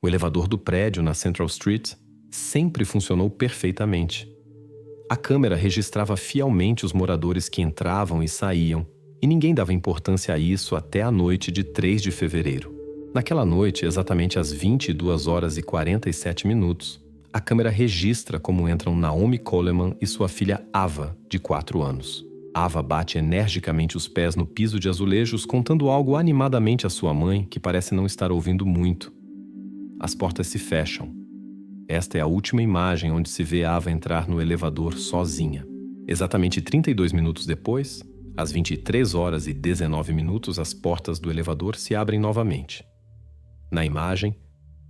O elevador do prédio na Central Street sempre funcionou perfeitamente. A câmera registrava fielmente os moradores que entravam e saíam, e ninguém dava importância a isso até a noite de 3 de fevereiro. Naquela noite, exatamente às 22h47, a câmera registra como entram Naomi Coleman e sua filha Ava, de 4 anos. Ava bate energicamente os pés no piso de azulejos, contando algo animadamente à sua mãe, que parece não estar ouvindo muito. As portas se fecham. Esta é a última imagem onde se vê Ava entrar no elevador sozinha. Exatamente 32 minutos depois, às 23h19, as portas do elevador se abrem novamente. Na imagem,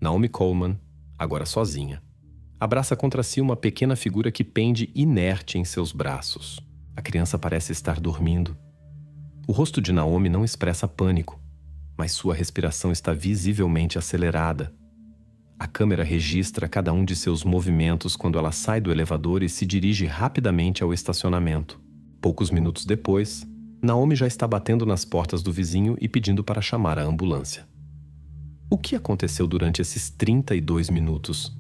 Naomi Coleman, agora sozinha, abraça contra si uma pequena figura que pende inerte em seus braços. A criança parece estar dormindo. O rosto de Naomi não expressa pânico, mas sua respiração está visivelmente acelerada. A câmera registra cada um de seus movimentos quando ela sai do elevador e se dirige rapidamente ao estacionamento. Poucos minutos depois, Naomi já está batendo nas portas do vizinho e pedindo para chamar a ambulância. O que aconteceu durante esses 32 minutos?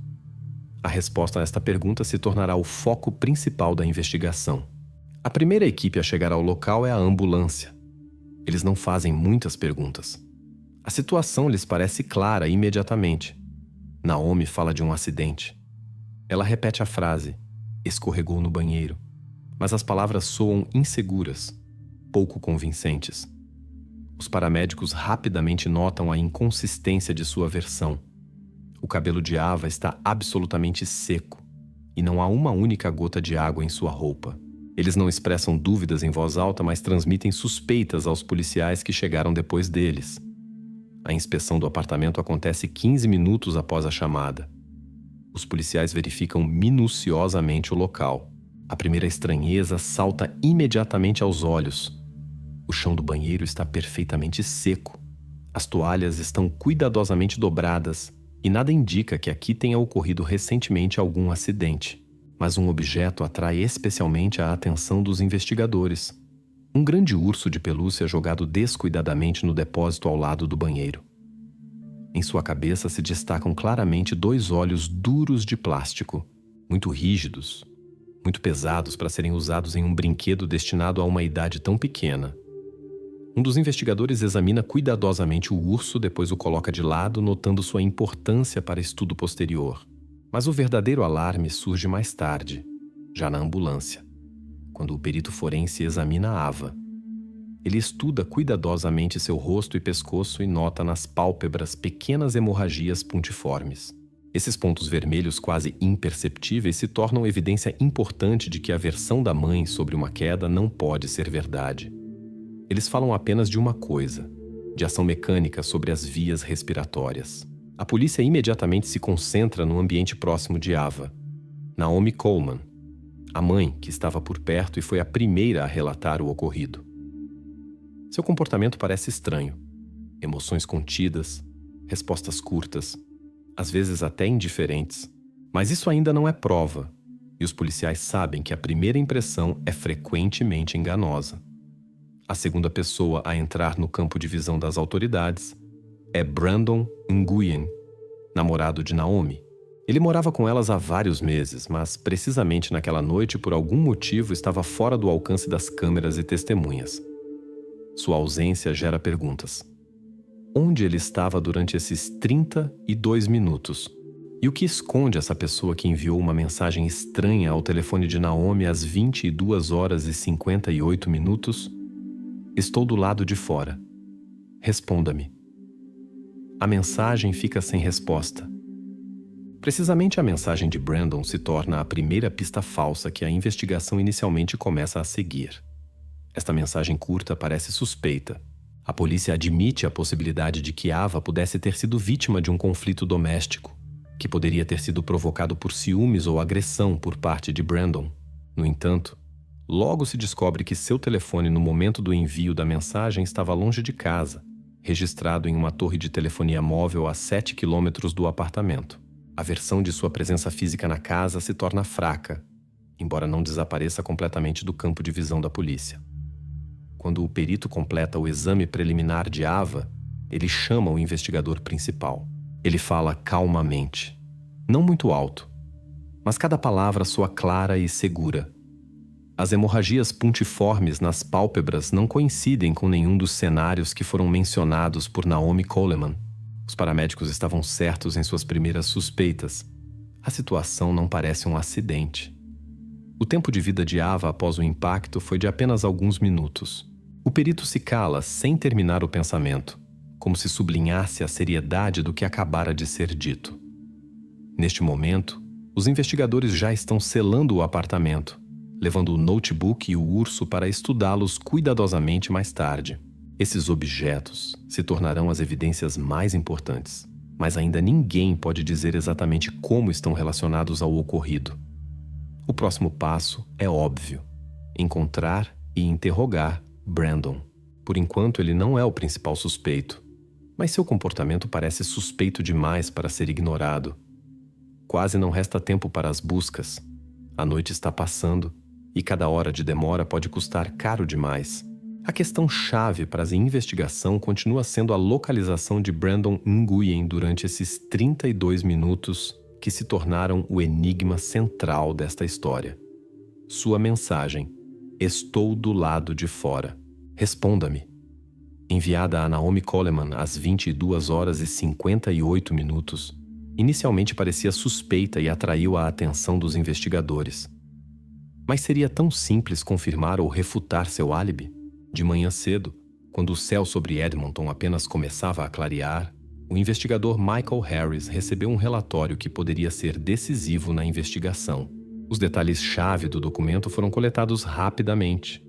A resposta a esta pergunta se tornará o foco principal da investigação. A primeira equipe a chegar ao local é a ambulância. Eles não fazem muitas perguntas. A situação lhes parece clara imediatamente. Naomi fala de um acidente. Ela repete a frase, escorregou no banheiro, mas as palavras soam inseguras, pouco convincentes. Os paramédicos rapidamente notam a inconsistência de sua versão. O cabelo de Ava está absolutamente seco e não há uma única gota de água em sua roupa. Eles não expressam dúvidas em voz alta, mas transmitem suspeitas aos policiais que chegaram depois deles. A inspeção do apartamento acontece 15 minutos após a chamada. Os policiais verificam minuciosamente o local. A primeira estranheza salta imediatamente aos olhos. O chão do banheiro está perfeitamente seco. As toalhas estão cuidadosamente dobradas e nada indica que aqui tenha ocorrido recentemente algum acidente. Mas um objeto atrai especialmente a atenção dos investigadores. Um grande urso de pelúcia jogado descuidadamente no depósito ao lado do banheiro. Em sua cabeça se destacam claramente 2 olhos duros de plástico, muito rígidos, muito pesados para serem usados em um brinquedo destinado a uma idade tão pequena. Um dos investigadores examina cuidadosamente o urso, depois o coloca de lado, notando sua importância para estudo posterior. Mas o verdadeiro alarme surge mais tarde, já na ambulância, quando o perito forense examina a Ava. Ele estuda cuidadosamente seu rosto e pescoço e nota nas pálpebras pequenas hemorragias puntiformes. Esses pontos vermelhos quase imperceptíveis se tornam evidência importante de que a versão da mãe sobre uma queda não pode ser verdade. Eles falam apenas de uma coisa, de ação mecânica sobre as vias respiratórias. A polícia imediatamente se concentra no ambiente próximo de Ava. Naomi Coleman, a mãe que estava por perto e foi a primeira a relatar o ocorrido. Seu comportamento parece estranho. Emoções contidas, respostas curtas, às vezes até indiferentes. Mas isso ainda não é prova, e os policiais sabem que a primeira impressão é frequentemente enganosa. A segunda pessoa a entrar no campo de visão das autoridades é Brandon Nguyen, namorado de Naomi. Ele morava com elas há vários meses, mas precisamente naquela noite, por algum motivo, estava fora do alcance das câmeras e testemunhas. Sua ausência gera perguntas. Onde ele estava durante esses 32 minutos? E o que esconde essa pessoa que enviou uma mensagem estranha ao telefone de Naomi às 22h58? Estou do lado de fora. Responda-me. A mensagem fica sem resposta. Precisamente a mensagem de Brandon se torna a primeira pista falsa que a investigação inicialmente começa a seguir. Esta mensagem curta parece suspeita. A polícia admite a possibilidade de que Ava pudesse ter sido vítima de um conflito doméstico, que poderia ter sido provocado por ciúmes ou agressão por parte de Brandon. No entanto, logo se descobre que seu telefone no momento do envio da mensagem estava longe de casa, registrado em uma torre de telefonia móvel a 7 quilômetros do apartamento. A versão de sua presença física na casa se torna fraca, embora não desapareça completamente do campo de visão da polícia. Quando o perito completa o exame preliminar de Ava, ele chama o investigador principal. Ele fala calmamente, não muito alto, mas cada palavra soa clara e segura. As hemorragias puntiformes nas pálpebras não coincidem com nenhum dos cenários que foram mencionados por Naomi Coleman. Os paramédicos estavam certos em suas primeiras suspeitas. A situação não parece um acidente. O tempo de vida de Ava após o impacto foi de apenas alguns minutos. O perito se cala sem terminar o pensamento, como se sublinhasse a seriedade do que acabara de ser dito. Neste momento, os investigadores já estão selando o apartamento, levando o notebook e o urso para estudá-los cuidadosamente mais tarde. Esses objetos se tornarão as evidências mais importantes, mas ainda ninguém pode dizer exatamente como estão relacionados ao ocorrido. O próximo passo é óbvio: encontrar e interrogar Brandon. Por enquanto, ele não é o principal suspeito, mas seu comportamento parece suspeito demais para ser ignorado. Quase não resta tempo para as buscas. A noite está passando e cada hora de demora pode custar caro demais. A questão-chave para a investigação continua sendo a localização de Brandon Nguyen durante esses 32 minutos que se tornaram o enigma central desta história. Sua mensagem: "Estou do lado de fora. Responda-me", enviada a Naomi Coleman às 22 horas e 58 minutos, inicialmente parecia suspeita e atraiu a atenção dos investigadores. Mas seria tão simples confirmar ou refutar seu álibi? De manhã cedo, quando o céu sobre Edmonton apenas começava a clarear, o investigador Michael Harris recebeu um relatório que poderia ser decisivo na investigação. Os detalhes-chave do documento foram coletados rapidamente,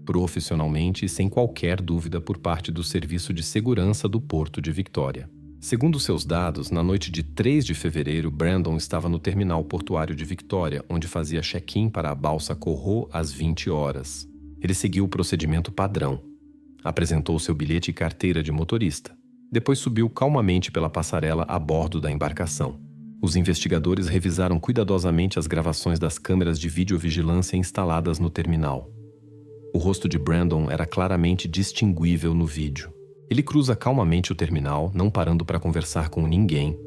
profissionalmente e sem qualquer dúvida por parte do Serviço de Segurança do Porto de Victoria. Segundo seus dados, na noite de 3 de fevereiro, Brandon estava no terminal portuário de Victoria, onde fazia check-in para a balsa Corro às 20 horas. Ele seguiu o procedimento padrão. Apresentou seu bilhete e carteira de motorista. Depois subiu calmamente pela passarela a bordo da embarcação. Os investigadores revisaram cuidadosamente as gravações das câmeras de videovigilância instaladas no terminal. O rosto de Brandon era claramente distinguível no vídeo. Ele cruza calmamente o terminal, não parando para conversar com ninguém,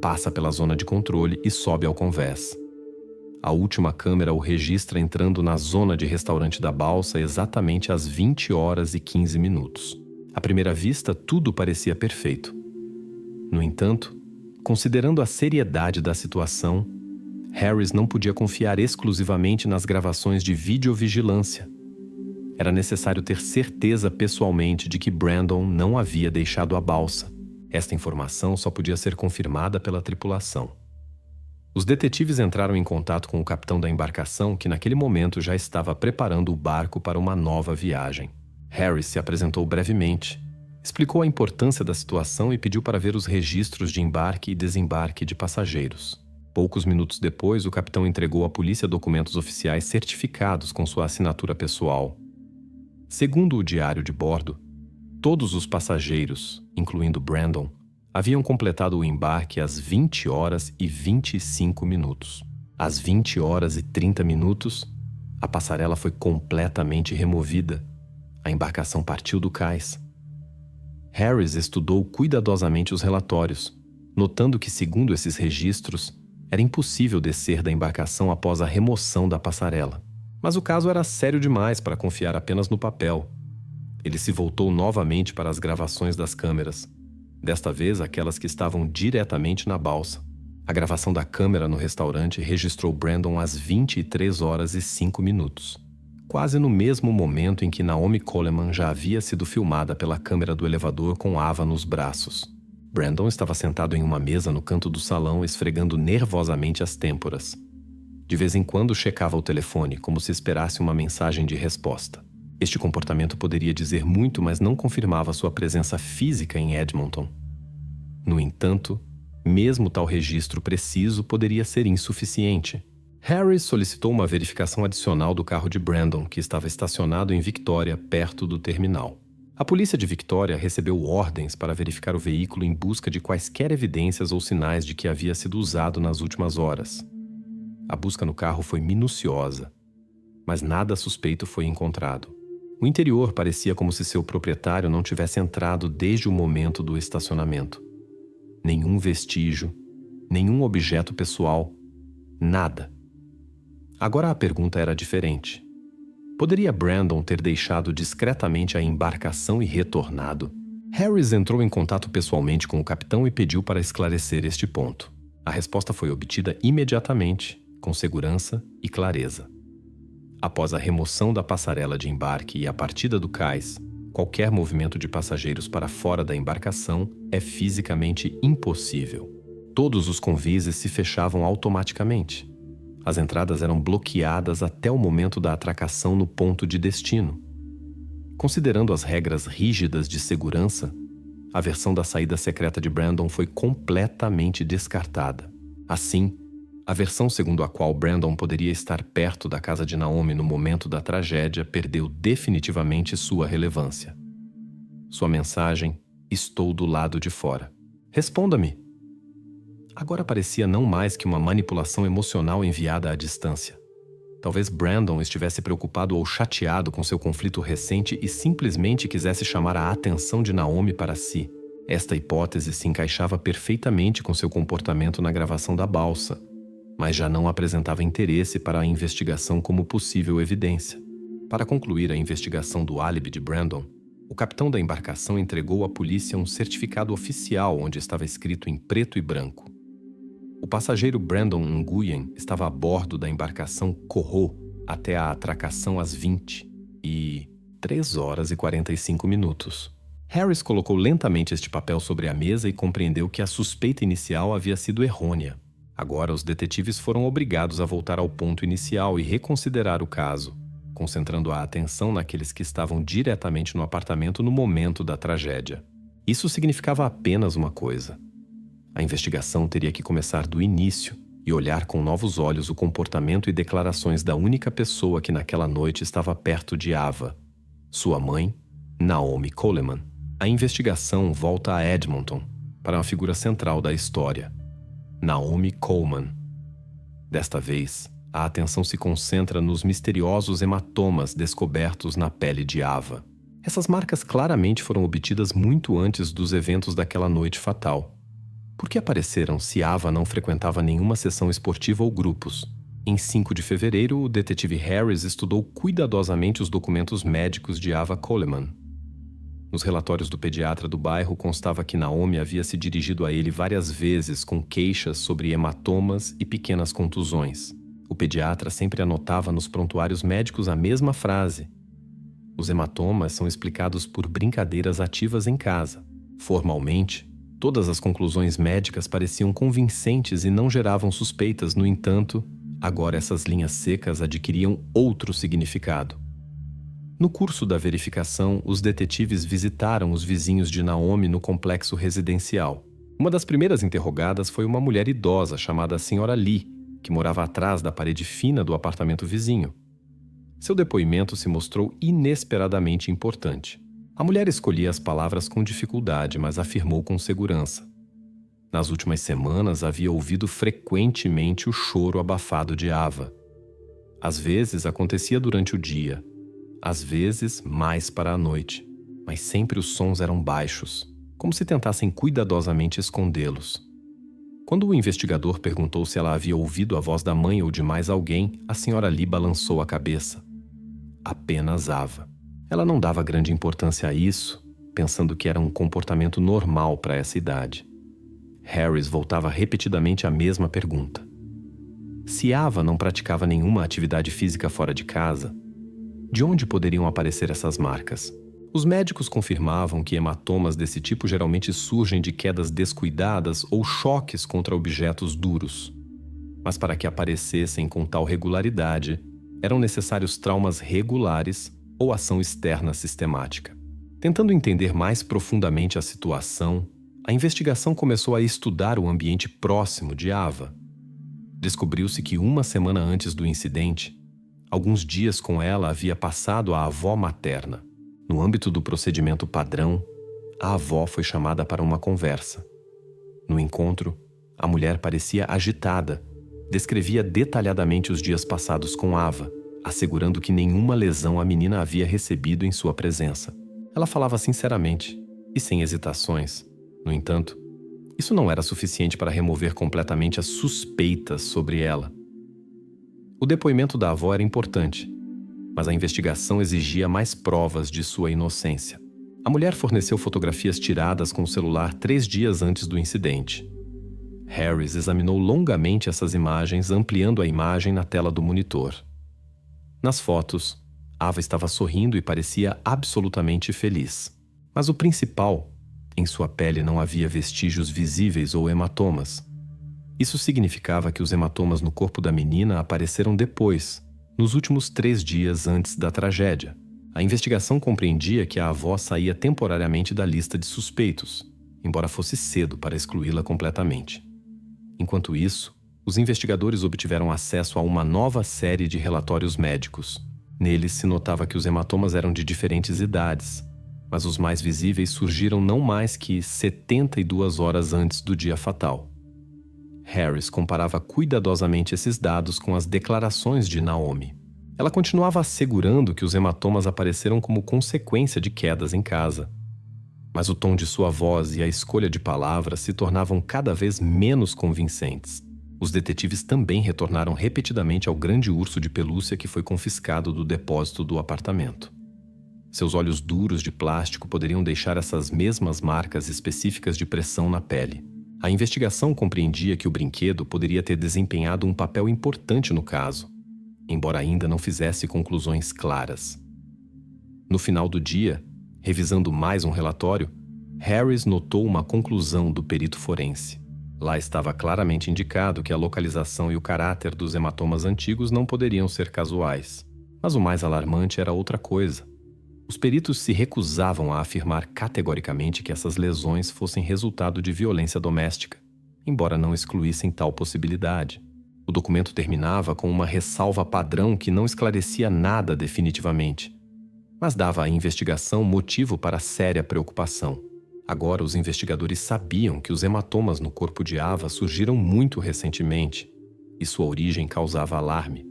passa pela zona de controle e sobe ao convés. A última câmera o registra entrando na zona de restaurante da balsa exatamente às 20 horas e 15 minutos. À primeira vista, tudo parecia perfeito. No entanto, considerando a seriedade da situação, Harris não podia confiar exclusivamente nas gravações de videovigilância. Era necessário ter certeza pessoalmente de que Brandon não havia deixado a balsa. Esta informação só podia ser confirmada pela tripulação. Os detetives entraram em contato com o capitão da embarcação, que naquele momento já estava preparando o barco para uma nova viagem. Harris se apresentou brevemente, explicou a importância da situação e pediu para ver os registros de embarque e desembarque de passageiros. Poucos minutos depois, o capitão entregou à polícia documentos oficiais certificados com sua assinatura pessoal. Segundo o diário de bordo, todos os passageiros, incluindo Brandon, haviam completado o embarque às 20 horas e 25 minutos. Às 20 horas e 30 minutos, a passarela foi completamente removida. A embarcação partiu do cais. Harris estudou cuidadosamente os relatórios, notando que, segundo esses registros, era impossível descer da embarcação após a remoção da passarela. Mas o caso era sério demais para confiar apenas no papel. Ele se voltou novamente para as gravações das câmeras, desta vez aquelas que estavam diretamente na balsa. A gravação da câmera no restaurante registrou Brandon às 23 horas e 5 minutos, quase no mesmo momento em que Naomi Coleman já havia sido filmada pela câmera do elevador com Ava nos braços. Brandon estava sentado em uma mesa no canto do salão, esfregando nervosamente as têmporas. De vez em quando checava o telefone, como se esperasse uma mensagem de resposta. Este comportamento poderia dizer muito, mas não confirmava sua presença física em Edmonton. No entanto, mesmo tal registro preciso poderia ser insuficiente. Harris solicitou uma verificação adicional do carro de Brandon, que estava estacionado em Victoria, perto do terminal. A polícia de Victoria recebeu ordens para verificar o veículo em busca de quaisquer evidências ou sinais de que havia sido usado nas últimas horas. A busca no carro foi minuciosa, mas nada suspeito foi encontrado. O interior parecia como se seu proprietário não tivesse entrado desde o momento do estacionamento. nenhum vestígio, nenhum objeto pessoal, nada. Agora a pergunta era diferente. Poderia Brandon ter deixado discretamente a embarcação e retornado? Harris entrou em contato pessoalmente com o capitão e pediu para esclarecer este ponto. A resposta foi obtida imediatamente, com segurança e clareza. Após a remoção da passarela de embarque e a partida do cais, qualquer movimento de passageiros para fora da embarcação é fisicamente impossível. Todos os convises se fechavam automaticamente. As entradas eram bloqueadas até o momento da atracação no ponto de destino. Considerando as regras rígidas de segurança, a versão da saída secreta de Brandon foi completamente descartada. Assim, a versão segundo a qual Brandon poderia estar perto da casa de Naomi no momento da tragédia perdeu definitivamente sua relevância. Sua mensagem: "Estou do lado de fora. Responda-me." Agora parecia não mais que uma manipulação emocional enviada à distância. Talvez Brandon estivesse preocupado ou chateado com seu conflito recente e simplesmente quisesse chamar a atenção de Naomi para si. Esta hipótese se encaixava perfeitamente com seu comportamento na gravação da balsa, mas já não apresentava interesse para a investigação como possível evidência. Para concluir a investigação do álibi de Brandon, o capitão da embarcação entregou à polícia um certificado oficial onde estava escrito em preto e branco: o passageiro Brandon Nguyen estava a bordo da embarcação Corro até a atracação às 3h45. Harris colocou lentamente este papel sobre a mesa e compreendeu que a suspeita inicial havia sido errônea. Agora os detetives foram obrigados a voltar ao ponto inicial e reconsiderar o caso, concentrando a atenção naqueles que estavam diretamente no apartamento no momento da tragédia. Isso significava apenas uma coisa: a investigação teria que começar do início e olhar com novos olhos o comportamento e declarações da única pessoa que naquela noite estava perto de Ava, sua mãe, Naomi Coleman. A investigação volta a Edmonton, para uma figura central da história: Naomi Coleman. Desta vez, a atenção se concentra nos misteriosos hematomas descobertos na pele de Ava. Essas marcas claramente foram obtidas muito antes dos eventos daquela noite fatal. Por que apareceram se Ava não frequentava nenhuma sessão esportiva ou grupos? Em 5 de fevereiro, o detetive Harris estudou cuidadosamente os documentos médicos de Ava Coleman. Nos relatórios do pediatra do bairro constava que Naomi havia se dirigido a ele várias vezes com queixas sobre hematomas e pequenas contusões. O pediatra sempre anotava nos prontuários médicos a mesma frase: os hematomas são explicados por brincadeiras ativas em casa. Formalmente, todas as conclusões médicas pareciam convincentes e não geravam suspeitas. No entanto, agora essas linhas secas adquiriam outro significado. No curso da verificação, os detetives visitaram os vizinhos de Naomi no complexo residencial. Uma das primeiras interrogadas foi uma mulher idosa chamada Sra. Lee, que morava atrás da parede fina do apartamento vizinho. Seu depoimento se mostrou inesperadamente importante. A mulher escolhia as palavras com dificuldade, mas afirmou com segurança: nas últimas semanas havia ouvido frequentemente o choro abafado de Ava. Às vezes acontecia durante o dia, às vezes mais para a noite, mas sempre os sons eram baixos, como se tentassem cuidadosamente escondê-los. Quando o investigador perguntou se ela havia ouvido a voz da mãe ou de mais alguém, a Sra. Lee balançou a cabeça. Apenas Ava. Ela não dava grande importância a isso, pensando que era um comportamento normal para essa idade. Harris voltava repetidamente à mesma pergunta. Se Ava não praticava nenhuma atividade física fora de casa, de onde poderiam aparecer essas marcas? Os médicos confirmavam que hematomas desse tipo geralmente surgem de quedas descuidadas ou choques contra objetos duros. Mas para que aparecessem com tal regularidade, eram necessários traumas regulares ou ação externa sistemática. Tentando entender mais profundamente a situação, a investigação começou a estudar o ambiente próximo de Ava. Descobriu-se que 1 semana antes do incidente, alguns dias com ela havia passado a avó materna. No âmbito do procedimento padrão, a avó foi chamada para uma conversa. No encontro, a mulher parecia agitada, descrevia detalhadamente os dias passados com Ava, assegurando que nenhuma lesão a menina havia recebido em sua presença. Ela falava sinceramente e sem hesitações. No entanto, Isso não era suficiente para remover completamente as suspeitas sobre ela. O depoimento da avó era importante, mas a investigação exigia mais provas de sua inocência. A mulher forneceu fotografias tiradas com o celular 3 dias antes do incidente. Harris examinou longamente essas imagens, ampliando a imagem na tela do monitor. Nas fotos, Ava estava sorrindo e parecia absolutamente feliz. Mas o principal, em sua pele não havia vestígios visíveis ou hematomas. Isso significava que os hematomas no corpo da menina apareceram depois, nos últimos 3 dias antes da tragédia. A investigação compreendia que a avó saía temporariamente da lista de suspeitos, embora fosse cedo para excluí-la completamente. Enquanto isso, os investigadores obtiveram acesso a uma nova série de relatórios médicos. Neles se notava que os hematomas eram de diferentes idades, mas os mais visíveis surgiram não mais que 72 horas antes do dia fatal. Harris comparava cuidadosamente esses dados com as declarações de Naomi. Ela continuava assegurando que os hematomas apareceram como consequência de quedas em casa. Mas o tom de sua voz e a escolha de palavras se tornavam cada vez menos convincentes. Os detetives também retornaram repetidamente ao grande urso de pelúcia que foi confiscado do depósito do apartamento. Seus olhos duros de plástico poderiam deixar essas mesmas marcas específicas de pressão na pele. A investigação compreendia que o brinquedo poderia ter desempenhado um papel importante no caso, embora ainda não fizesse conclusões claras. No final do dia, revisando mais um relatório, Harris notou uma conclusão do perito forense. Lá estava claramente indicado que a localização e o caráter dos hematomas antigos não poderiam ser casuais. Mas o mais alarmante era outra coisa. Os peritos se recusavam a afirmar categoricamente que essas lesões fossem resultado de violência doméstica, embora não excluíssem tal possibilidade. O documento terminava com uma ressalva padrão que não esclarecia nada definitivamente, mas dava à investigação motivo para séria preocupação. Agora os investigadores sabiam que os hematomas no corpo de Ava surgiram muito recentemente, e sua origem causava alarme.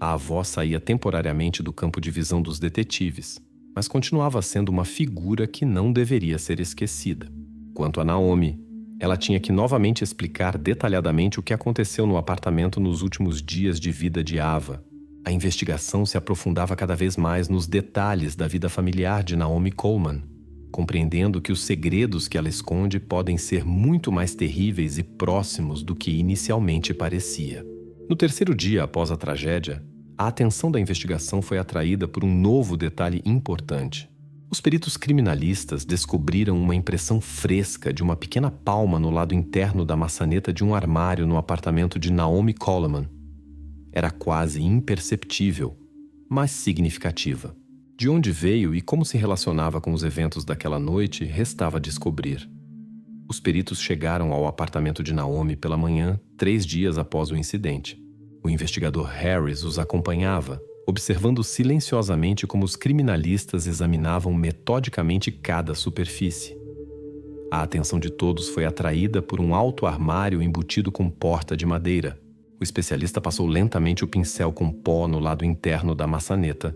A avó saía temporariamente do campo de visão dos detetives, mas continuava sendo uma figura que não deveria ser esquecida. Quanto a Naomi, ela tinha que novamente explicar detalhadamente o que aconteceu no apartamento nos últimos dias de vida de Ava. A investigação se aprofundava cada vez mais nos detalhes da vida familiar de Naomi Coleman, compreendendo que os segredos que ela esconde podem ser muito mais terríveis e próximos do que inicialmente parecia. No terceiro dia após a tragédia, a atenção da investigação foi atraída por um novo detalhe importante. Os peritos criminalistas descobriram uma impressão fresca de uma pequena palma no lado interno da maçaneta de um armário no apartamento de Naomi Coleman. Era quase imperceptível, mas significativa. De onde veio e como se relacionava com os eventos daquela noite, restava descobrir. Os peritos chegaram ao apartamento de Naomi pela manhã, 3 dias após o incidente. O investigador Harris os acompanhava, observando silenciosamente como os criminalistas examinavam metodicamente cada superfície. A atenção de todos foi atraída por um alto armário embutido com porta de madeira. O especialista passou lentamente o pincel com pó no lado interno da maçaneta,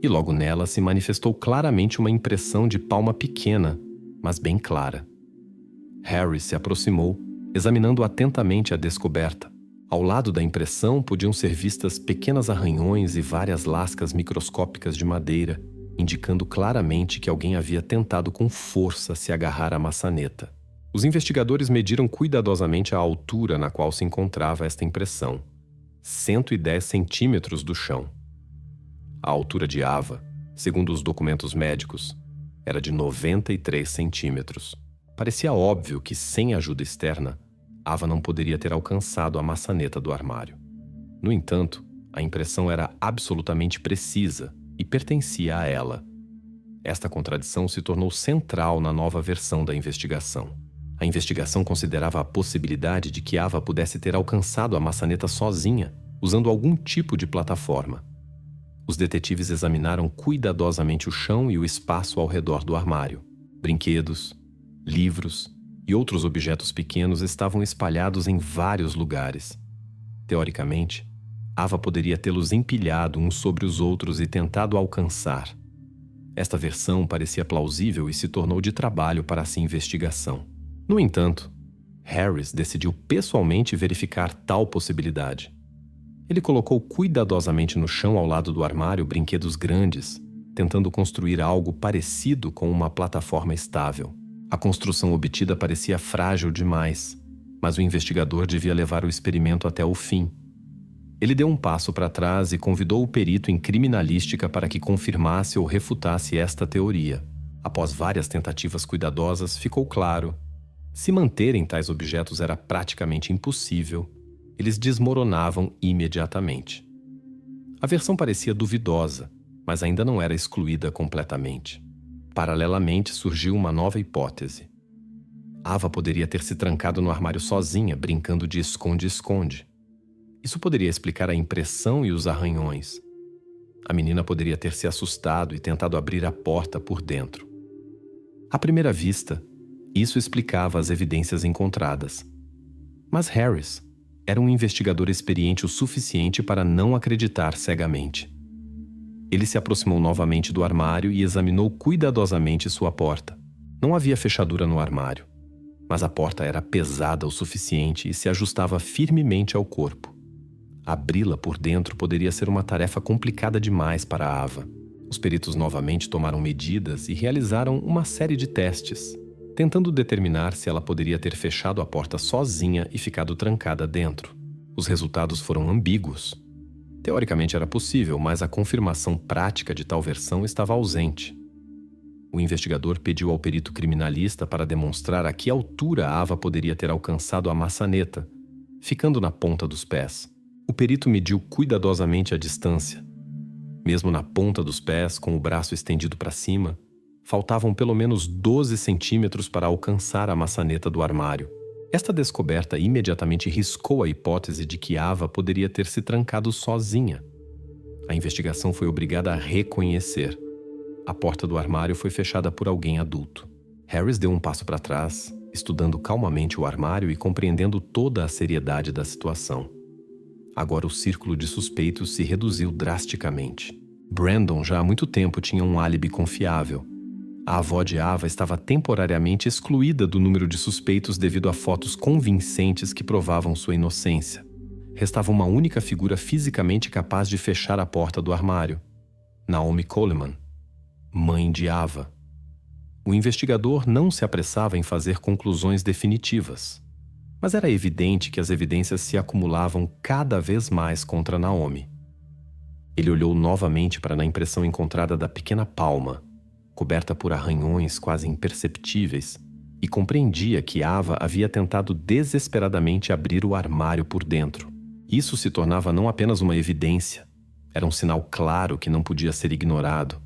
e logo nela se manifestou claramente uma impressão de palma pequena, mas bem clara. Harris se aproximou, examinando atentamente a descoberta. Ao lado da impressão podiam ser vistas pequenos arranhões e várias lascas microscópicas de madeira, indicando claramente que alguém havia tentado com força se agarrar à maçaneta. Os investigadores mediram cuidadosamente a altura na qual se encontrava esta impressão, 110 centímetros do chão. A altura de Ava, segundo os documentos médicos, era de 93 centímetros. Parecia óbvio que, sem ajuda externa, Ava não poderia ter alcançado a maçaneta do armário. No entanto, a impressão era absolutamente precisa e pertencia a ela. Esta contradição se tornou central na nova versão da investigação. A investigação considerava a possibilidade de que Ava pudesse ter alcançado a maçaneta sozinha, usando algum tipo de plataforma. Os detetives examinaram cuidadosamente o chão e o espaço ao redor do armário. Brinquedos, livros e outros objetos pequenos estavam espalhados em vários lugares. Teoricamente, Ava poderia tê-los empilhado uns sobre os outros e tentado alcançar. Esta versão parecia plausível e se tornou de trabalho para essa investigação. No entanto, Harris decidiu pessoalmente verificar tal possibilidade. Ele colocou cuidadosamente no chão ao lado do armário brinquedos grandes, tentando construir algo parecido com uma plataforma estável. A construção obtida parecia frágil demais, mas o investigador devia levar o experimento até o fim. Ele deu um passo para trás e convidou o perito em criminalística para que confirmasse ou refutasse esta teoria. Após várias tentativas cuidadosas, ficou claro: se manterem tais objetos era praticamente impossível, eles desmoronavam imediatamente. A versão parecia duvidosa, mas ainda não era excluída completamente. Paralelamente, surgiu uma nova hipótese. Ava poderia ter se trancado no armário sozinha, brincando de esconde-esconde. Isso poderia explicar a impressão e os arranhões. A menina poderia ter se assustado e tentado abrir a porta por dentro. À primeira vista, isso explicava as evidências encontradas. Mas Harris era um investigador experiente o suficiente para não acreditar cegamente. Ele se aproximou novamente do armário e examinou cuidadosamente sua porta. Não havia fechadura no armário, mas a porta era pesada o suficiente e se ajustava firmemente ao corpo. Abri-la por dentro poderia ser uma tarefa complicada demais para Ava. Os peritos novamente tomaram medidas e realizaram uma série de testes, tentando determinar se ela poderia ter fechado a porta sozinha e ficado trancada dentro. Os resultados foram ambíguos. Teoricamente era possível, mas a confirmação prática de tal versão estava ausente. O investigador pediu ao perito criminalista para demonstrar a que altura Ava poderia ter alcançado a maçaneta, ficando na ponta dos pés. O perito mediu cuidadosamente a distância. Mesmo na ponta dos pés, com o braço estendido para cima, faltavam pelo menos 12 centímetros para alcançar a maçaneta do armário. Esta descoberta imediatamente riscou a hipótese de que Ava poderia ter se trancado sozinha. A investigação foi obrigada a reconhecer. A porta do armário foi fechada por alguém adulto. Harris deu um passo para trás, estudando calmamente o armário e compreendendo toda a seriedade da situação. Agora o círculo de suspeitos se reduziu drasticamente. Brandon já há muito tempo tinha um álibi confiável. A avó de Ava estava temporariamente excluída do número de suspeitos devido a fotos convincentes que provavam sua inocência. Restava uma única figura fisicamente capaz de fechar a porta do armário: Naomi Coleman, mãe de Ava. O investigador não se apressava em fazer conclusões definitivas, mas era evidente que as evidências se acumulavam cada vez mais contra Naomi. Ele olhou novamente para a impressão encontrada da pequena palma, coberta por arranhões quase imperceptíveis, e compreendia que Ava havia tentado desesperadamente abrir o armário por dentro. Isso se tornava não apenas uma evidência, era um sinal claro que não podia ser ignorado.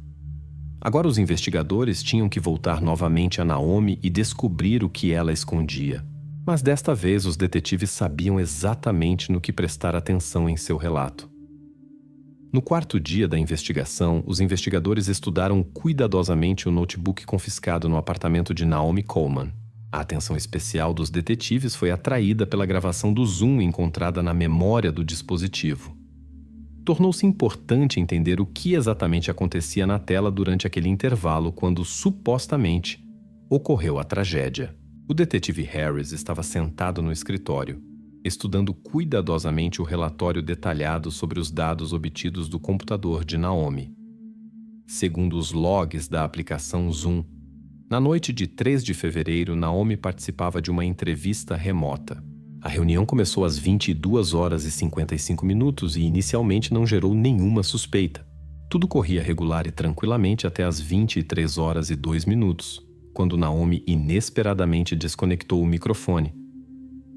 Agora os investigadores tinham que voltar novamente a Naomi e descobrir o que ela escondia. Mas desta vez os detetives sabiam exatamente no que prestar atenção em seu relato. No quarto dia da investigação, os investigadores estudaram cuidadosamente o notebook confiscado no apartamento de Naomi Coleman. A atenção especial dos detetives foi atraída pela gravação do zoom encontrada na memória do dispositivo. Tornou-se importante entender o que exatamente acontecia na tela durante aquele intervalo quando, supostamente, ocorreu a tragédia. O detetive Harris estava sentado no escritório, estudando cuidadosamente o relatório detalhado sobre os dados obtidos do computador de Naomi. Segundo os logs da aplicação Zoom, na noite de 3 de fevereiro, Naomi participava de uma entrevista remota. A reunião começou às 22h55 e inicialmente não gerou nenhuma suspeita. Tudo corria regular e tranquilamente até às 23h02, quando Naomi inesperadamente desconectou o microfone.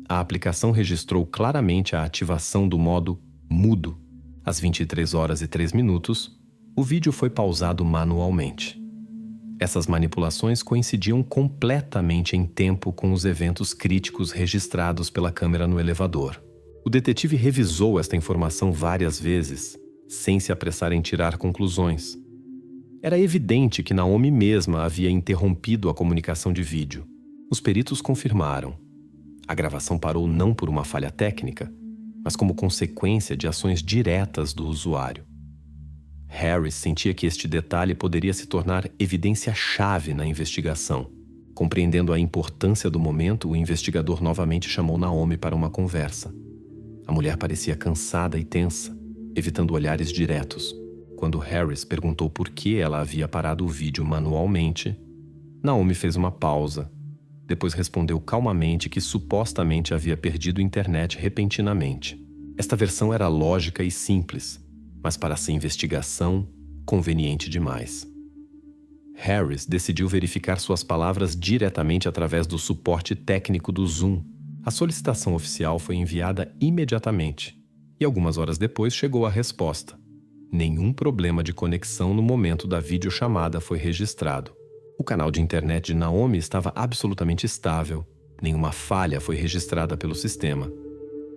A aplicação registrou claramente a ativação do modo mudo. Às 23h03, o vídeo foi pausado manualmente. Essas manipulações coincidiam completamente em tempo com os eventos críticos registrados pela câmera no elevador. O detetive revisou esta informação várias vezes, sem se apressar em tirar conclusões. Era evidente que Naomi mesma havia interrompido a comunicação de vídeo. Os peritos confirmaram. A gravação parou não por uma falha técnica, mas como consequência de ações diretas do usuário. Harris sentia que este detalhe poderia se tornar evidência-chave na investigação. Compreendendo a importância do momento, o investigador novamente chamou Naomi para uma conversa. A mulher parecia cansada e tensa, evitando olhares diretos. Quando Harris perguntou por que ela havia parado o vídeo manualmente, Naomi fez uma pausa. Depois respondeu calmamente que supostamente havia perdido a internet repentinamente. Esta versão era lógica e simples, mas para essa investigação, conveniente demais. Harris decidiu verificar suas palavras diretamente através do suporte técnico do Zoom. A solicitação oficial foi enviada imediatamente, e algumas horas depois chegou a resposta. Nenhum problema de conexão no momento da videochamada foi registrado. O canal de internet de Naomi estava absolutamente estável. Nenhuma falha foi registrada pelo sistema.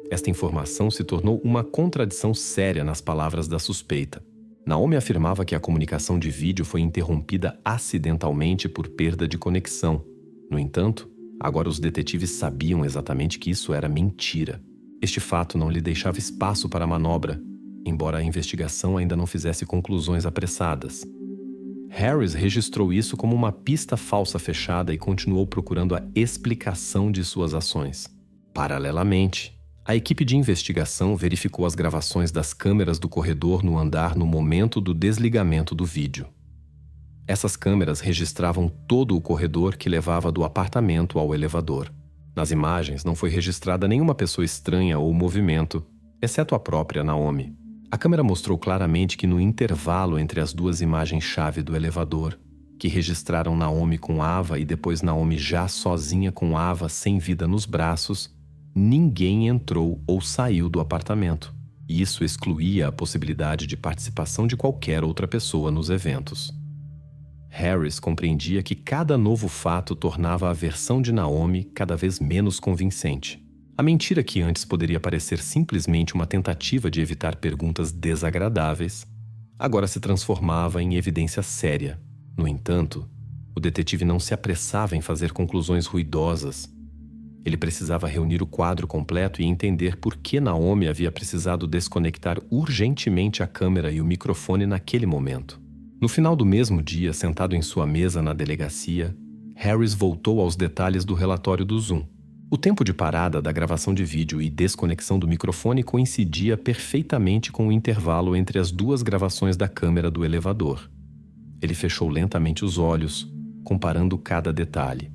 Esta informação se tornou uma contradição séria nas palavras da suspeita. Naomi afirmava que a comunicação de vídeo foi interrompida acidentalmente por perda de conexão. No entanto, agora os detetives sabiam exatamente que isso era mentira. Este fato não lhe deixava espaço para manobra, embora a investigação ainda não fizesse conclusões apressadas. Harris registrou isso como uma pista falsa fechada e continuou procurando a explicação de suas ações. Paralelamente, a equipe de investigação verificou as gravações das câmeras do corredor no andar no momento do desligamento do vídeo. Essas câmeras registravam todo o corredor que levava do apartamento ao elevador. Nas imagens não foi registrada nenhuma pessoa estranha ou movimento, exceto a própria Naomi. A câmera mostrou claramente que no intervalo entre as duas imagens-chave do elevador, que registraram Naomi com Ava e depois Naomi já sozinha com Ava sem vida nos braços, ninguém entrou ou saiu do apartamento. E isso excluía a possibilidade de participação de qualquer outra pessoa nos eventos. Harris compreendia que cada novo fato tornava a versão de Naomi cada vez menos convincente. A mentira que antes poderia parecer simplesmente uma tentativa de evitar perguntas desagradáveis, agora se transformava em evidência séria. No entanto, o detetive não se apressava em fazer conclusões ruidosas. Ele precisava reunir o quadro completo e entender por que Naomi havia precisado desconectar urgentemente a câmera e o microfone naquele momento. No final do mesmo dia, sentado em sua mesa na delegacia, Harris voltou aos detalhes do relatório do Zoom. O tempo de parada da gravação de vídeo e desconexão do microfone coincidia perfeitamente com o intervalo entre as duas gravações da câmera do elevador. Ele fechou lentamente os olhos, comparando cada detalhe.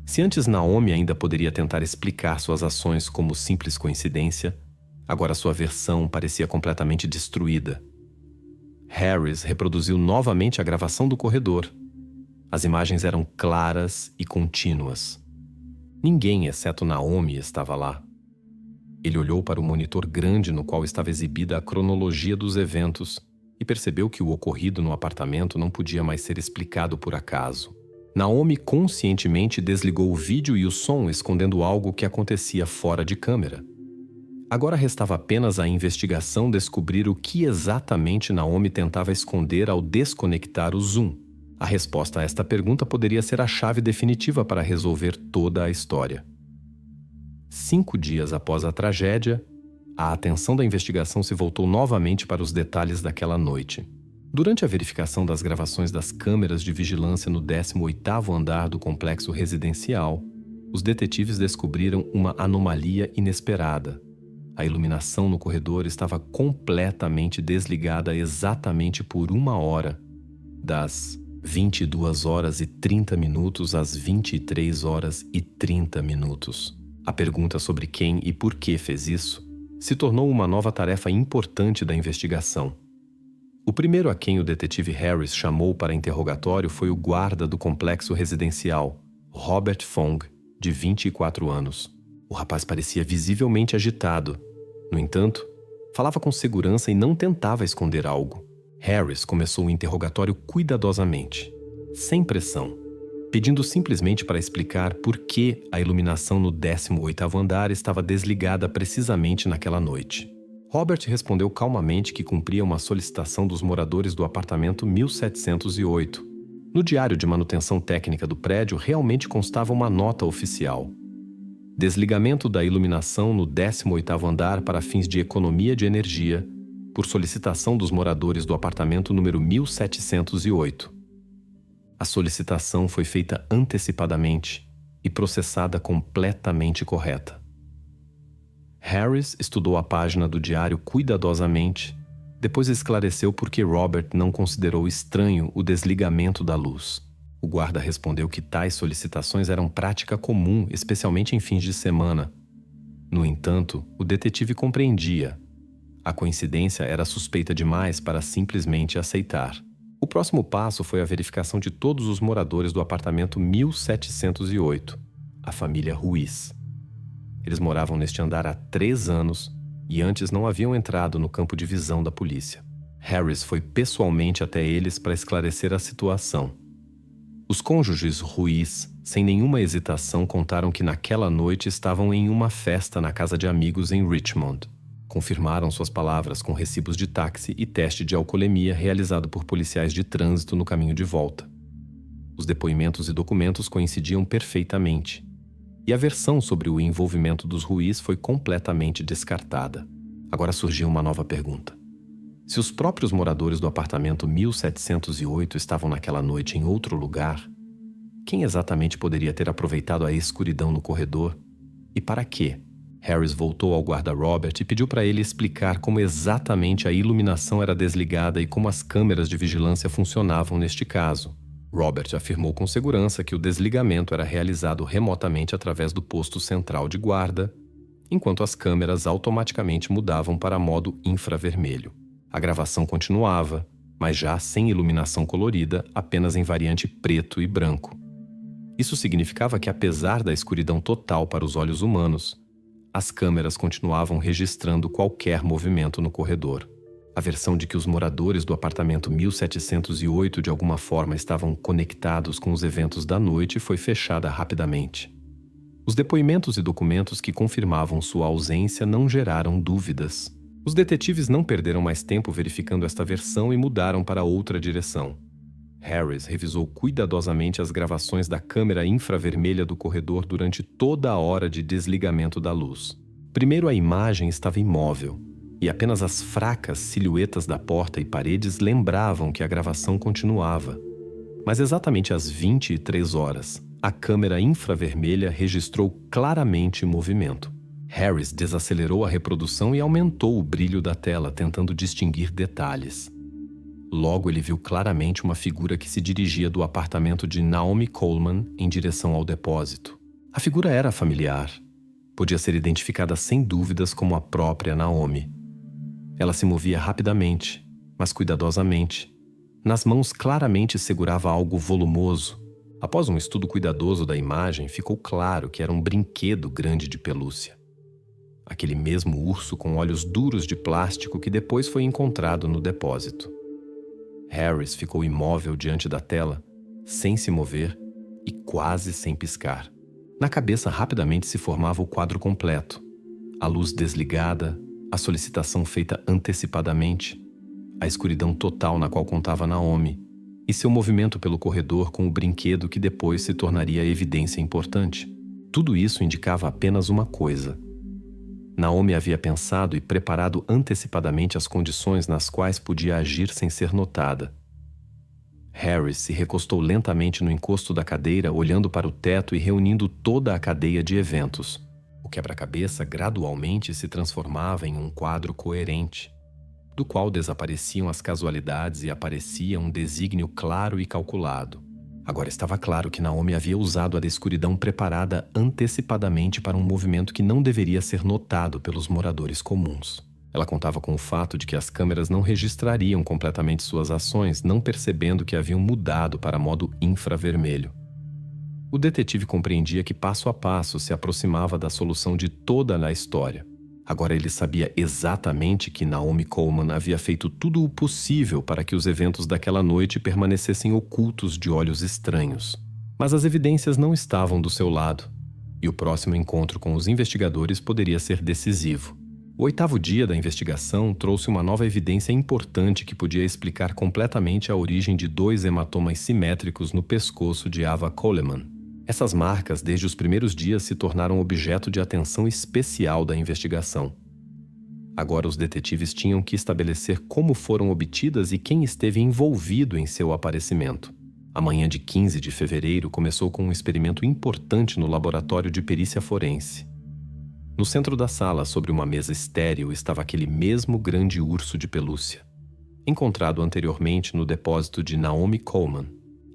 Se antes Naomi ainda poderia tentar explicar suas ações como simples coincidência, agora sua versão parecia completamente destruída. Harris reproduziu novamente a gravação do corredor. As imagens eram claras e contínuas. Ninguém, exceto Naomi, estava lá. Ele olhou para o monitor grande no qual estava exibida a cronologia dos eventos e percebeu que o ocorrido no apartamento não podia mais ser explicado por acaso. Naomi conscientemente desligou o vídeo e o som, escondendo algo que acontecia fora de câmera. Agora restava apenas à investigação descobrir o que exatamente Naomi tentava esconder ao desconectar o Zoom. A resposta a esta pergunta poderia ser a chave definitiva para resolver toda a história. 5 dias após a tragédia, a atenção da investigação se voltou novamente para os detalhes daquela noite. Durante a verificação das gravações das câmeras de vigilância no 18º andar do complexo residencial, os detetives descobriram uma anomalia inesperada. A iluminação no corredor estava completamente desligada exatamente por 1 hora, das 22h30 às 23h30. A pergunta sobre quem e por que fez isso se tornou uma nova tarefa importante da investigação. O primeiro a quem o detetive Harris chamou para interrogatório foi o guarda do complexo residencial, Robert Fong, de 24 anos. O rapaz parecia visivelmente agitado. No entanto, falava com segurança e não tentava esconder algo. Harris começou o interrogatório cuidadosamente, sem pressão, pedindo simplesmente para explicar por que a iluminação no 18º andar estava desligada precisamente naquela noite. Robert respondeu calmamente que cumpria uma solicitação dos moradores do apartamento 1708. No diário de manutenção técnica do prédio realmente constava uma nota oficial: desligamento da iluminação no 18º andar para fins de economia de energia, por solicitação dos moradores do apartamento número 1708. A solicitação foi feita antecipadamente e processada completamente correta. Harris estudou a página do diário cuidadosamente, depois esclareceu por que Robert não considerou estranho o desligamento da luz. O guarda respondeu que tais solicitações eram prática comum, especialmente em fins de semana. No entanto, o detetive compreendia. A coincidência era suspeita demais para simplesmente aceitar. O próximo passo foi a verificação de todos os moradores do apartamento 1708, a família Ruiz. Eles moravam neste andar há 3 anos e antes não haviam entrado no campo de visão da polícia. Harris foi pessoalmente até eles para esclarecer a situação. Os cônjuges Ruiz, sem nenhuma hesitação, contaram que naquela noite estavam em uma festa na casa de amigos em Richmond. Confirmaram suas palavras com recibos de táxi e teste de alcoolemia realizado por policiais de trânsito no caminho de volta. Os depoimentos e documentos coincidiam perfeitamente, e a versão sobre o envolvimento dos Ruiz foi completamente descartada. Agora surgiu uma nova pergunta. Se os próprios moradores do apartamento 1708 estavam naquela noite em outro lugar, quem exatamente poderia ter aproveitado a escuridão no corredor? E para quê? Harris voltou ao guarda Robert e pediu para ele explicar como exatamente a iluminação era desligada e como as câmeras de vigilância funcionavam neste caso. Robert afirmou com segurança que o desligamento era realizado remotamente através do posto central de guarda, enquanto as câmeras automaticamente mudavam para modo infravermelho. A gravação continuava, mas já sem iluminação colorida, apenas em variante preto e branco. Isso significava que, apesar da escuridão total para os olhos humanos, as câmeras continuavam registrando qualquer movimento no corredor. A versão de que os moradores do apartamento 1708 de alguma forma estavam conectados com os eventos da noite foi fechada rapidamente. Os depoimentos e documentos que confirmavam sua ausência não geraram dúvidas. Os detetives não perderam mais tempo verificando esta versão e mudaram para outra direção. Harris revisou cuidadosamente as gravações da câmera infravermelha do corredor durante toda a hora de desligamento da luz. Primeiro, a imagem estava imóvel, e apenas as fracas silhuetas da porta e paredes lembravam que a gravação continuava. Mas exatamente às 23 horas, a câmera infravermelha registrou claramente movimento. Harris desacelerou a reprodução e aumentou o brilho da tela, tentando distinguir detalhes. Logo, ele viu claramente uma figura que se dirigia do apartamento de Naomi Coleman em direção ao depósito. A figura era familiar. Podia ser identificada sem dúvidas como a própria Naomi. Ela se movia rapidamente, mas cuidadosamente. Nas mãos claramente segurava algo volumoso. Após um estudo cuidadoso da imagem, ficou claro que era um brinquedo grande de pelúcia. Aquele mesmo urso com olhos duros de plástico que depois foi encontrado no depósito. Harris ficou imóvel diante da tela, sem se mover e quase sem piscar. Na cabeça rapidamente se formava o quadro completo. A luz desligada, a solicitação feita antecipadamente, a escuridão total na qual contava Naomi, e seu movimento pelo corredor com o brinquedo que depois se tornaria evidência importante. Tudo isso indicava apenas uma coisa. Naomi havia pensado e preparado antecipadamente as condições nas quais podia agir sem ser notada. Harris se recostou lentamente no encosto da cadeira, olhando para o teto e reunindo toda a cadeia de eventos. O quebra-cabeça gradualmente se transformava em um quadro coerente, do qual desapareciam as casualidades e aparecia um desígnio claro e calculado. Agora estava claro que Naomi havia usado a escuridão preparada antecipadamente para um movimento que não deveria ser notado pelos moradores comuns. Ela contava com o fato de que as câmeras não registrariam completamente suas ações, não percebendo que haviam mudado para modo infravermelho. O detetive compreendia que passo a passo se aproximava da solução de toda a história. Agora ele sabia exatamente que Naomi Coleman havia feito tudo o possível para que os eventos daquela noite permanecessem ocultos de olhos estranhos. Mas as evidências não estavam do seu lado, e o próximo encontro com os investigadores poderia ser decisivo. O 8º dia da investigação trouxe uma nova evidência importante que podia explicar completamente a origem de 2 hematomas simétricos no pescoço de Ava Coleman. Essas marcas, desde os primeiros dias, se tornaram objeto de atenção especial da investigação. Agora os detetives tinham que estabelecer como foram obtidas e quem esteve envolvido em seu aparecimento. A manhã de 15 de fevereiro começou com um experimento importante no laboratório de perícia forense. No centro da sala, sobre uma mesa estéril, estava aquele mesmo grande urso de pelúcia, encontrado anteriormente no depósito de Naomi Coleman.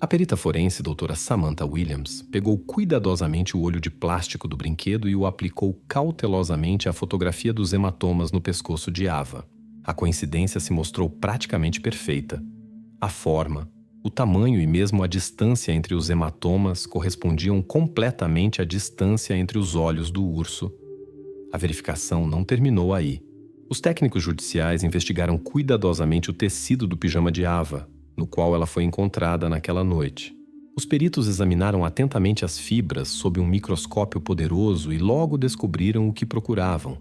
A perita forense, doutora Samantha Williams, pegou cuidadosamente o olho de plástico do brinquedo e o aplicou cautelosamente à fotografia dos hematomas no pescoço de Ava. A coincidência se mostrou praticamente perfeita. A forma, o tamanho e mesmo a distância entre os hematomas correspondiam completamente à distância entre os olhos do urso. A verificação não terminou aí. Os técnicos judiciais investigaram cuidadosamente o tecido do pijama de Ava, no qual ela foi encontrada naquela noite. Os peritos examinaram atentamente as fibras sob um microscópio poderoso e logo descobriram o que procuravam: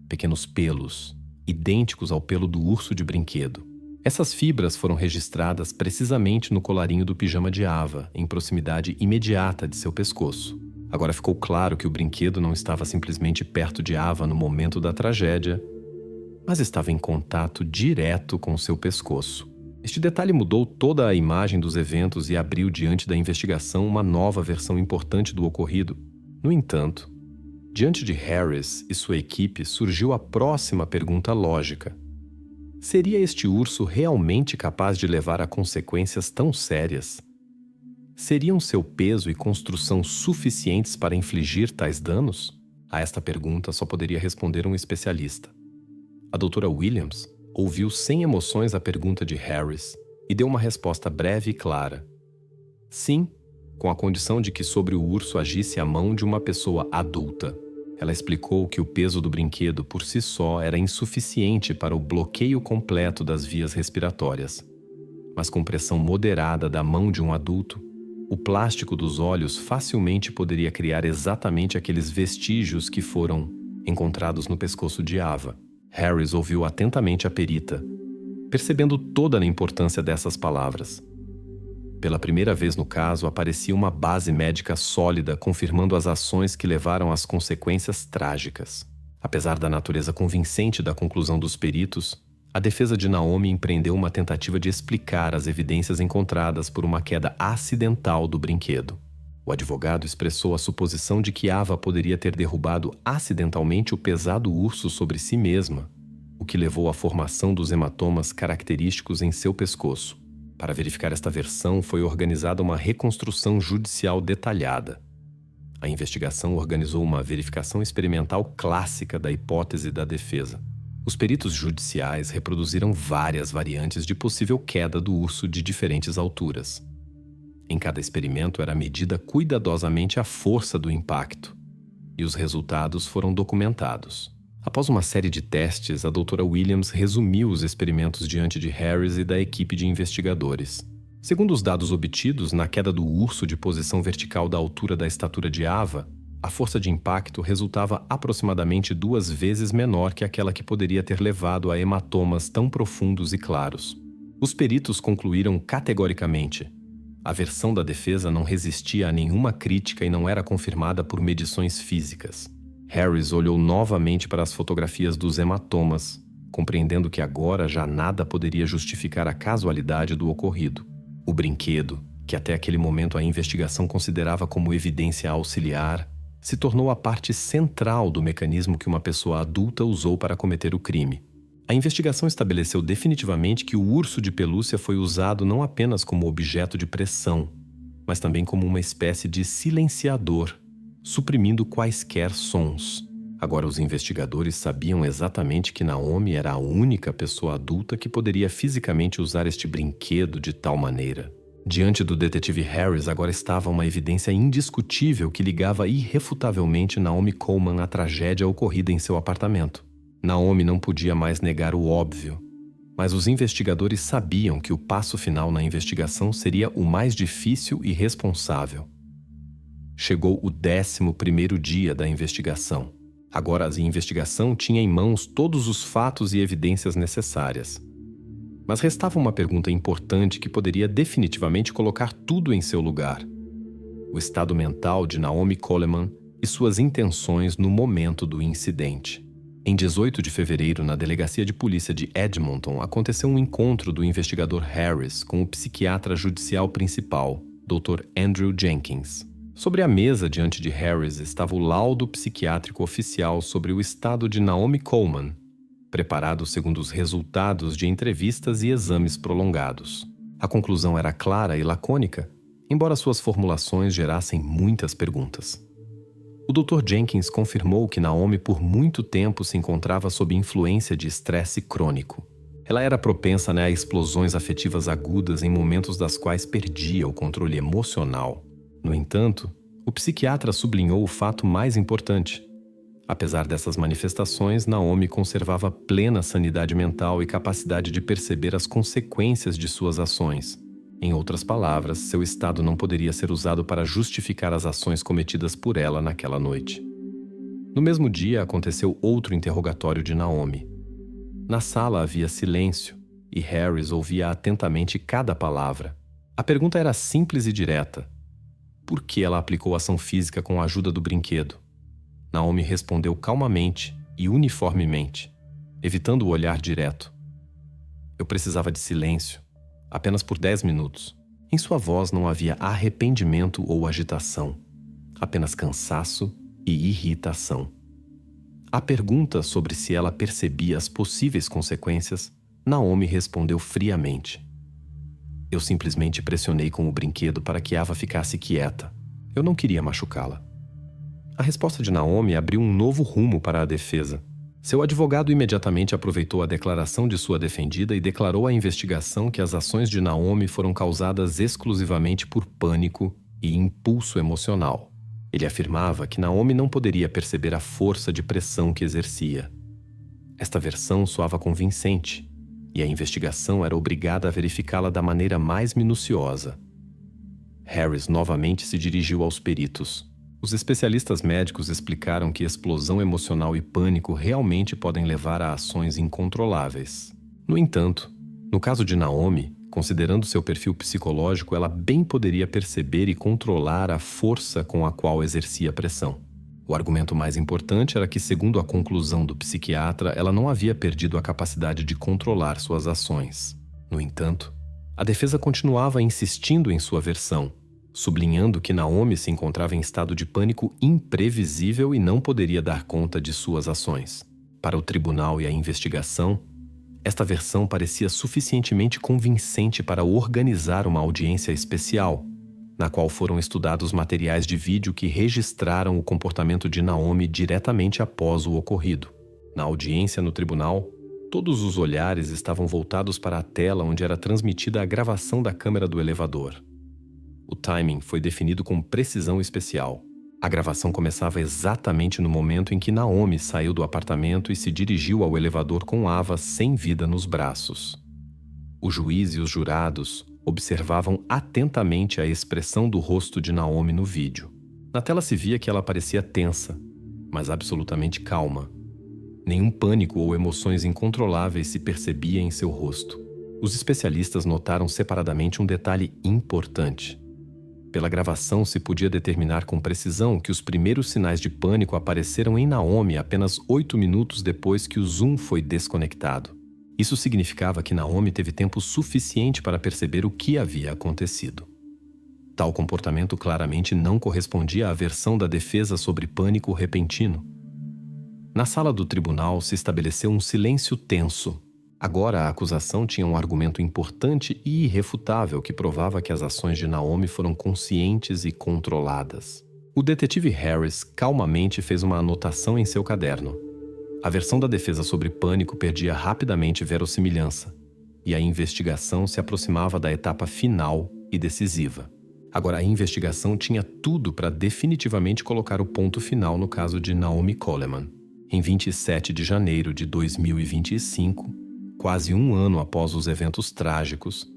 pequenos pelos, idênticos ao pelo do urso de brinquedo. Essas fibras foram registradas precisamente no colarinho do pijama de Ava, em proximidade imediata de seu pescoço. Agora ficou claro que o brinquedo não estava simplesmente perto de Ava no momento da tragédia, mas estava em contato direto com seu pescoço. Este detalhe mudou toda a imagem dos eventos e abriu diante da investigação uma nova versão importante do ocorrido. No entanto, diante de Harris e sua equipe surgiu a próxima pergunta lógica. Seria este urso realmente capaz de levar a consequências tão sérias? Seriam seu peso e construção suficientes para infligir tais danos? A esta pergunta só poderia responder um especialista. A doutora Williams ouviu sem emoções a pergunta de Harris e deu uma resposta breve e clara. Sim, com a condição de que sobre o urso agisse a mão de uma pessoa adulta. Ela explicou que o peso do brinquedo por si só era insuficiente para o bloqueio completo das vias respiratórias. Mas com pressão moderada da mão de um adulto, o plástico dos olhos facilmente poderia criar exatamente aqueles vestígios que foram encontrados no pescoço de Ava. Harris ouviu atentamente a perita, percebendo toda a importância dessas palavras. Pela primeira vez no caso, aparecia uma base médica sólida confirmando as ações que levaram às consequências trágicas. Apesar da natureza convincente da conclusão dos peritos, a defesa de Naomi empreendeu uma tentativa de explicar as evidências encontradas por uma queda acidental do brinquedo. O advogado expressou a suposição de que Ava poderia ter derrubado acidentalmente o pesado urso sobre si mesma, o que levou à formação dos hematomas característicos em seu pescoço. Para verificar esta versão, foi organizada uma reconstrução judicial detalhada. A investigação organizou uma verificação experimental clássica da hipótese da defesa. Os peritos judiciais reproduziram várias variantes de possível queda do urso de diferentes alturas. Em cada experimento era medida cuidadosamente a força do impacto, e os resultados foram documentados. Após uma série de testes, a doutora Williams resumiu os experimentos diante de Harris e da equipe de investigadores. Segundo os dados obtidos, na queda do urso de posição vertical da altura da estatura de Ava, a força de impacto resultava aproximadamente 2 vezes menor que aquela que poderia ter levado a hematomas tão profundos e claros. Os peritos concluíram categoricamente: a versão da defesa não resistia a nenhuma crítica e não era confirmada por medições físicas. Harris olhou novamente para as fotografias dos hematomas, compreendendo que agora já nada poderia justificar a casualidade do ocorrido. O brinquedo, que até aquele momento a investigação considerava como evidência auxiliar, se tornou a parte central do mecanismo que uma pessoa adulta usou para cometer o crime. A investigação estabeleceu definitivamente que o urso de pelúcia foi usado não apenas como objeto de pressão, mas também como uma espécie de silenciador, suprimindo quaisquer sons. Agora os investigadores sabiam exatamente que Naomi era a única pessoa adulta que poderia fisicamente usar este brinquedo de tal maneira. Diante do detetive Harris agora estava uma evidência indiscutível que ligava irrefutavelmente Naomi Coleman à tragédia ocorrida em seu apartamento. Naomi não podia mais negar o óbvio, mas os investigadores sabiam que o passo final na investigação seria o mais difícil e responsável. Chegou o 11º dia da investigação. Agora a investigação tinha em mãos todos os fatos e evidências necessárias. Mas restava uma pergunta importante que poderia definitivamente colocar tudo em seu lugar: o estado mental de Naomi Coleman e suas intenções no momento do incidente. Em 18 de fevereiro, na delegacia de polícia de Edmonton, aconteceu um encontro do investigador Harris com o psiquiatra judicial principal, Dr. Andrew Jenkins. Sobre a mesa diante de Harris estava o laudo psiquiátrico oficial sobre o estado de Naomi Coleman, preparado segundo os resultados de entrevistas e exames prolongados. A conclusão era clara e lacônica, embora suas formulações gerassem muitas perguntas. O Dr. Jenkins confirmou que Naomi por muito tempo se encontrava sob influência de estresse crônico. Ela era propensa a explosões afetivas agudas em momentos das quais perdia o controle emocional. No entanto, o psiquiatra sublinhou o fato mais importante. Apesar dessas manifestações, Naomi conservava plena sanidade mental e capacidade de perceber as consequências de suas ações. Em outras palavras, seu estado não poderia ser usado para justificar as ações cometidas por ela naquela noite. No mesmo dia, aconteceu outro interrogatório de Naomi. Na sala havia silêncio e Harris ouvia atentamente cada palavra. A pergunta era simples e direta. Por que ela aplicou ação física com a ajuda do brinquedo? Naomi respondeu calmamente e uniformemente, evitando o olhar direto. Eu precisava de silêncio, apenas por 10 minutos. Em sua voz não havia arrependimento ou agitação, apenas cansaço e irritação. À pergunta sobre se ela percebia as possíveis consequências, Naomi respondeu friamente. Eu simplesmente pressionei com o brinquedo para que Ava ficasse quieta. Eu não queria machucá-la. A resposta de Naomi abriu um novo rumo para a defesa. Seu advogado imediatamente aproveitou a declaração de sua defendida e declarou à investigação que as ações de Naomi foram causadas exclusivamente por pânico e impulso emocional. Ele afirmava que Naomi não poderia perceber a força de pressão que exercia. Esta versão soava convincente, e a investigação era obrigada a verificá-la da maneira mais minuciosa. Harris novamente se dirigiu aos peritos. Os especialistas médicos explicaram que explosão emocional e pânico realmente podem levar a ações incontroláveis. No entanto, no caso de Naomi, considerando seu perfil psicológico, ela bem poderia perceber e controlar a força com a qual exercia pressão. O argumento mais importante era que, segundo a conclusão do psiquiatra, ela não havia perdido a capacidade de controlar suas ações. No entanto, a defesa continuava insistindo em sua versão, sublinhando que Naomi se encontrava em estado de pânico imprevisível e não poderia dar conta de suas ações. Para o tribunal e a investigação, esta versão parecia suficientemente convincente para organizar uma audiência especial, na qual foram estudados materiais de vídeo que registraram o comportamento de Naomi diretamente após o ocorrido. Na audiência no tribunal, todos os olhares estavam voltados para a tela onde era transmitida a gravação da câmera do elevador. O timing foi definido com precisão especial. A gravação começava exatamente no momento em que Naomi saiu do apartamento e se dirigiu ao elevador com Ava sem vida nos braços. O juiz e os jurados observavam atentamente a expressão do rosto de Naomi no vídeo. Na tela se via que ela parecia tensa, mas absolutamente calma. Nenhum pânico ou emoções incontroláveis se percebia em seu rosto. Os especialistas notaram separadamente um detalhe importante. Pela gravação se podia determinar com precisão que os primeiros sinais de pânico apareceram em Naomi apenas 8 minutos depois que o Zoom foi desconectado. Isso significava que Naomi teve tempo suficiente para perceber o que havia acontecido. Tal comportamento claramente não correspondia à versão da defesa sobre pânico repentino. Na sala do tribunal se estabeleceu um silêncio tenso. Agora a acusação tinha um argumento importante e irrefutável que provava que as ações de Naomi foram conscientes e controladas. O detetive Harris calmamente fez uma anotação em seu caderno. A versão da defesa sobre pânico perdia rapidamente verossimilhança, e a investigação se aproximava da etapa final e decisiva. Agora, a investigação tinha tudo para definitivamente colocar o ponto final no caso de Naomi Coleman. Em 27 de janeiro de 2025, quase um ano após os eventos trágicos,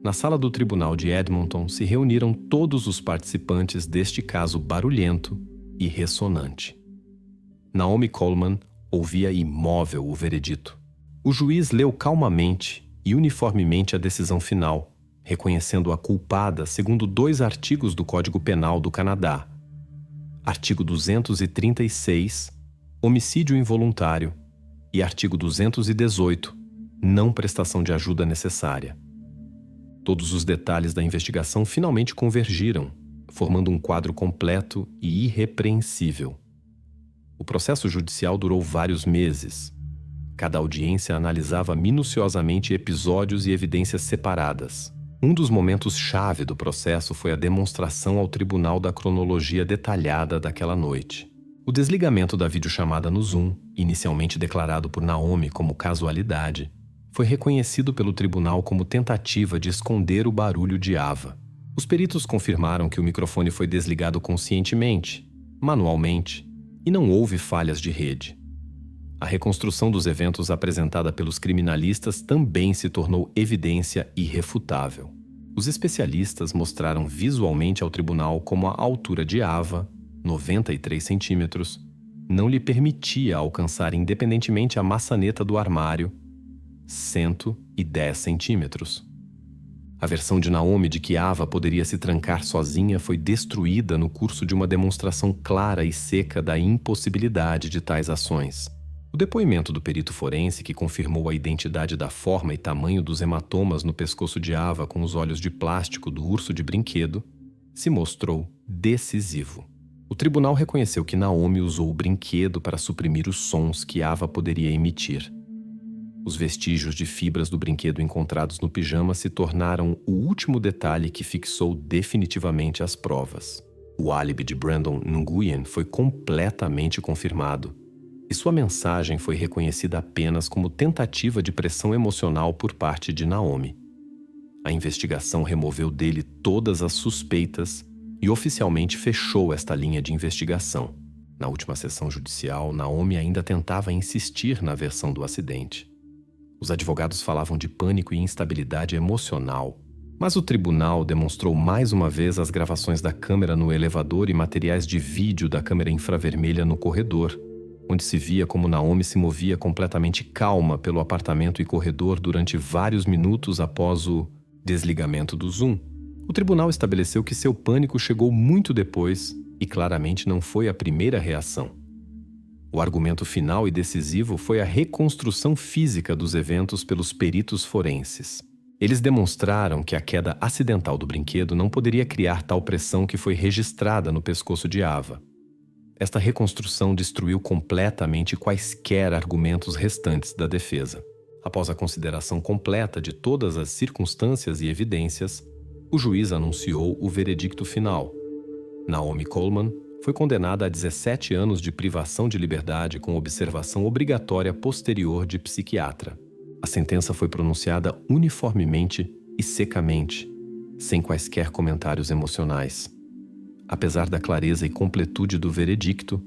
na sala do tribunal de Edmonton se reuniram todos os participantes deste caso barulhento e ressonante. Naomi Coleman ouvia imóvel o veredito. O juiz leu calmamente e uniformemente a decisão final, reconhecendo-a culpada segundo 2 artigos do Código Penal do Canadá. Artigo 236, homicídio involuntário, e artigo 218, não prestação de ajuda necessária. Todos os detalhes da investigação finalmente convergiram, formando um quadro completo e irrepreensível. O processo judicial durou vários meses. Cada audiência analisava minuciosamente episódios e evidências separadas. Um dos momentos-chave do processo foi a demonstração ao tribunal da cronologia detalhada daquela noite. O desligamento da videochamada no Zoom, inicialmente declarado por Naomi como casualidade, foi reconhecido pelo tribunal como tentativa de esconder o barulho de Ava. Os peritos confirmaram que o microfone foi desligado conscientemente, manualmente, e não houve falhas de rede. A reconstrução dos eventos apresentada pelos criminalistas também se tornou evidência irrefutável. Os especialistas mostraram visualmente ao tribunal como a altura de Ava, 93 centímetros, não lhe permitia alcançar independentemente a maçaneta do armário, 110 centímetros. A versão de Naomi de que Ava poderia se trancar sozinha foi destruída no curso de uma demonstração clara e seca da impossibilidade de tais ações. O depoimento do perito forense, que confirmou a identidade da forma e tamanho dos hematomas no pescoço de Ava com os olhos de plástico do urso de brinquedo, se mostrou decisivo. O tribunal reconheceu que Naomi usou o brinquedo para suprimir os sons que Ava poderia emitir. Os vestígios de fibras do brinquedo encontrados no pijama se tornaram o último detalhe que fixou definitivamente as provas. O álibi de Brandon Nguyen foi completamente confirmado, e sua mensagem foi reconhecida apenas como tentativa de pressão emocional por parte de Naomi. A investigação removeu dele todas as suspeitas e oficialmente fechou esta linha de investigação. Na última sessão judicial, Naomi ainda tentava insistir na versão do acidente. Os advogados falavam de pânico e instabilidade emocional, mas o tribunal demonstrou mais uma vez as gravações da câmera no elevador e materiais de vídeo da câmera infravermelha no corredor, onde se via como Naomi se movia completamente calma pelo apartamento e corredor durante vários minutos após o desligamento do Zoom. O tribunal estabeleceu que seu pânico chegou muito depois e claramente não foi a primeira reação. O argumento final e decisivo foi a reconstrução física dos eventos pelos peritos forenses. Eles demonstraram que a queda acidental do brinquedo não poderia criar tal pressão que foi registrada no pescoço de Ava. Esta reconstrução destruiu completamente quaisquer argumentos restantes da defesa. Após a consideração completa de todas as circunstâncias e evidências, o juiz anunciou o veredicto final. Naomi Coleman foi condenada a 17 anos de privação de liberdade com observação obrigatória posterior de psiquiatra. A sentença foi pronunciada uniformemente e secamente, sem quaisquer comentários emocionais. Apesar da clareza e completude do veredicto,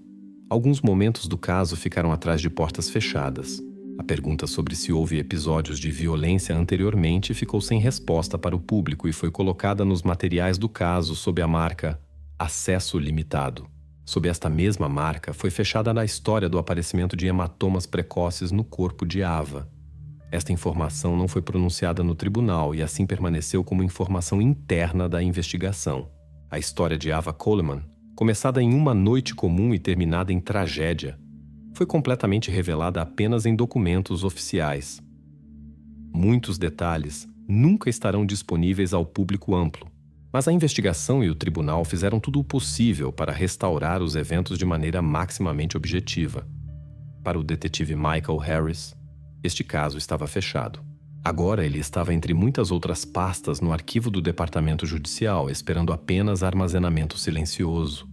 alguns momentos do caso ficaram atrás de portas fechadas. A pergunta sobre se houve episódios de violência anteriormente ficou sem resposta para o público e foi colocada nos materiais do caso sob a marca Acesso Limitado. Sob esta mesma marca, foi fechada a história do aparecimento de hematomas precoces no corpo de Ava. Esta informação não foi pronunciada no tribunal e assim permaneceu como informação interna da investigação. A história de Ava Coleman, começada em uma noite comum e terminada em tragédia, foi completamente revelada apenas em documentos oficiais. Muitos detalhes nunca estarão disponíveis ao público amplo, mas a investigação e o tribunal fizeram tudo o possível para restaurar os eventos de maneira maximamente objetiva. Para o detetive Michael Harris, este caso estava fechado. Agora ele estava entre muitas outras pastas no arquivo do Departamento Judicial, esperando apenas armazenamento silencioso.